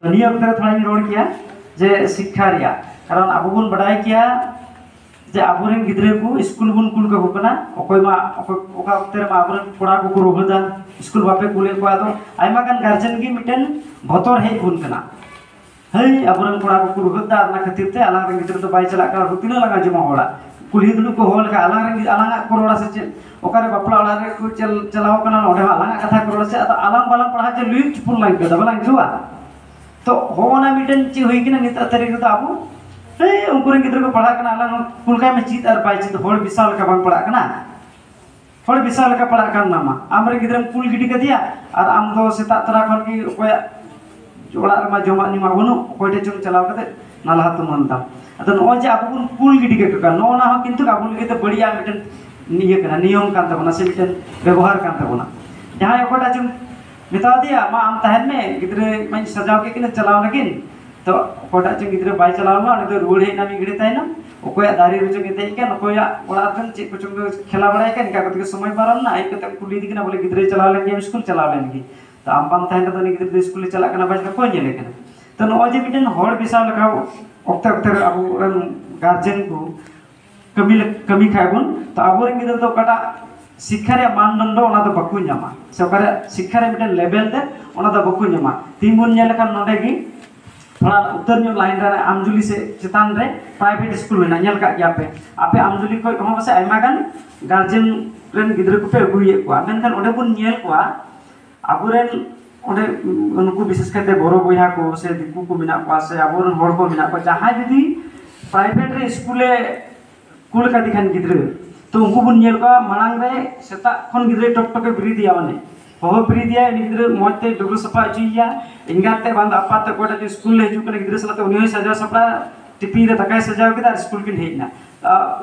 तो निया अक्तर थोड़ा रोड किया जे शिक्षा रिया कारण अब बन बड़ाई किया जे आबोरेन गिद्रे को स्कूल बन कुल का होकना ओकोय मा ओका अक्तर मा आबोरेन कोड़ा को रोहदा स्कूल बापे कुले को आदो आयमा गान गार्जियन की मिटन भतर हे बुन कना हे आबोरेन कोड़ा को रोहदा ना खातिर ते आला गिद्रे तो बाय चला का रुतिना लगा जमा होला कुली दुलु को होल का आला कोरोड़ा से ओकारे बापला ओला रे को चलाओ कना ओडे आला कथा कोरोड़ा से आलाम बालाम पढ़ा जे लुई चुपुल लाइन के दबला जुआ तो होना मिटन ची हुई कि ना नित तरीके तो आबो हे उनको गिद्रे को पढ़ा कना आला कुलका में चीत और बाय चीत होल विशाल का बांग पढ़ा कना होल विशाल का पढ़ा कना नामा आमरे गिद्रे कुल गिडी का दिया और आम दो सेता तरा खन की ओया जोड़ा मा जमा निमा बनु कोइटे चुम चलाव कते नाला तो मनता अतो नो जे आबो कुल गिडी के का नो ना किंतु आबो लगे तो बढ़िया मिटन निये कना नियम कान तबना से मिटन व्यवहार कान तबना जहां ओकोटा चुम मिता दिया मा आम तहन में गिद्रे मैं सजाव के किने चलाव लगिन तो कोटा चे गिद्रे बाय चलाव मा ने तो रोड हे ना मी गिडे ताइना ओकोया दारी रुचे के तई के नकोया ओड़ा कन चे कुछ खेला बड़ाय के का कत समय पारन ना आई कत कुली दिकना बोले गिद्रे चलाव लेन स्कूल चलाव लेन की तो आम पाम तहन तो गिद्रे स्कूल चला कना बाज को नेले कना तो नो जे मिटन होड़ बिसाव लगा ओक्ता ओक्ता अब गार्जियन को कमी खायबन तो अब गिद्रे तो कटा शिक्षा रे मानदंड ओना तो बकु न्यामा सरकार शिक्षा रे मिटन लेवल ते ओना तो बकु न्यामा तीन नेल खान नोडे की थोड़ा उत्तर न्यू लाइन रे आमजुली से चितान रे प्राइवेट स्कूल में नेल का या पे आपे आमजुली को हम बसे आयमा गान गार्जियन रेन गिद्रे को पे गुइए को मेनखान ओडे बुन नेल को आबुरेन ओडे उनको विशेष करते बोरो बोया को से दिकु को मिना को से आबुरेन होड़ को मिना को जहां यदि प्राइवेट रे स्कूले कुल का दिखान गिद्रे तो उनको बुन नेल का मांग रे सेता खन गिद्रे टक टक ब्री दिया माने हो ब्री दिया गिद्रे मोते डुगु सफा चिया इंगाते बांध अपाते कोटा स्कूल ले जुकने गिद्रे सलाते उनी सजा सपड़ा टिपी रे तकाय सजाव के स्कूल किन हेना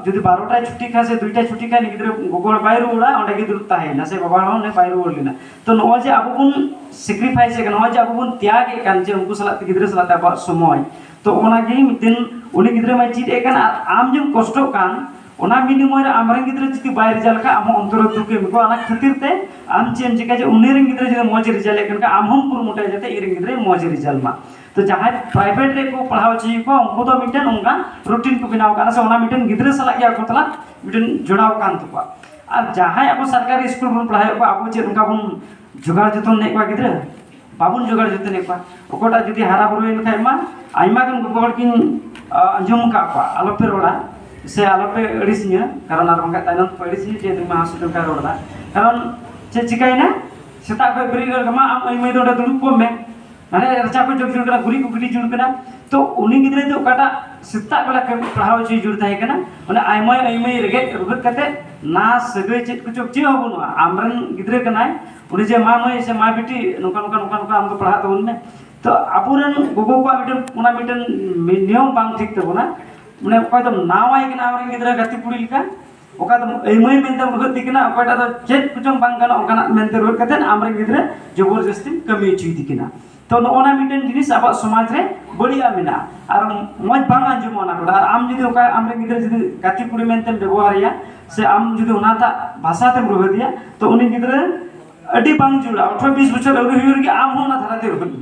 जदि 12टा छुट्टी खा से 2टा छुट्टी खा गिद्रे गोगोल बायरो उड़ा ओंडे गिद्रे ताहेना से बाबा ने बायरो उड़लिना तो नो जे अब बुन सैक्रिफाइस के नो जे अब बुन त्याग के कान जे उनको सलाते गिद्रे सलाते अब समय तो ओना गे मितिन उनी गिद्रे मा चीट एकान आम जम कष्ट कान ओना बिनिमय आमरे गिद्रे जति बाय रिजल्ट का आम अंतर दुके को आना खातिर ते आम चेम चिका जे उनी रे गिद्रे जे मौज रिजल्ट एकन का आम हम पुरमुटे जते इ रे गिद्रे मौज रिजल्ट मा तो जहां प्राइवेट रे को पढ़ाव छी को उनको तो मिटन उनका रूटीन को बिनाव काना से ओना मिटन गिद्रे सला या को तला मिटन जोड़ाव कान तो और जहां अब सरकारी स्कूल बन पढ़ाय को अब जे उनका बन जुगाड़ जतन ने को गिद्रे बाबुन जुगाड़ जतन ने को ओकोटा जदी हारा बुरो इन खाय मा आइमा गन गोगोल किन अंजम का आलो पे रोड़ा से आलो पे अड़िसनिया कारण आर बंगा ताइनम पे अड़िसनि जे तुम हासुतम का रोड़ा कारण जे चिकाइना सेता को ब्री गमा आम अइमै दोडा दुलु को में माने रचा को जग जुड़ गुरी को गुरी जुड़ कना तो उनी गिद्रे तो काटा सेता बेला के पढ़ाव छी जुड़ थाय कना माने आइमै अइमै रेगे रुगत कते ना सगै चेत कुछ ची होबनु आमरन गिद्रे कनाय उनी जे मामय से मा बेटी नुका आम को पढ़ा तो उनने तो आपुरन गोगो को मिटन उना मिटन नियम बांग ठीक तबना माने कोय तो नावाय के नाम रे गिद्रा गति पुड़ी लिका ओका तो एमय मेनते रुगत दिकना ओकाटा तो चेत कुचम बांग गाना ओकाना मेनते रुगत कते आमरे गिद्रा जबरदस्ती कमी ची दिकना तो नोना मिटन जिनिस अब समाज रे बढ़िया मिना और मज बांग अंजुम ओना को और आम जदी ओका आमरे गिद्रा जदी गति पुड़ी मेनते व्यवहारया से आम जदी ओनाता भाषा ते रुगत दिया तो उनी गिद्रा अडी बांग जुड़ा 18 20 बछर अवरी हुई के आम होना धाराते रुगत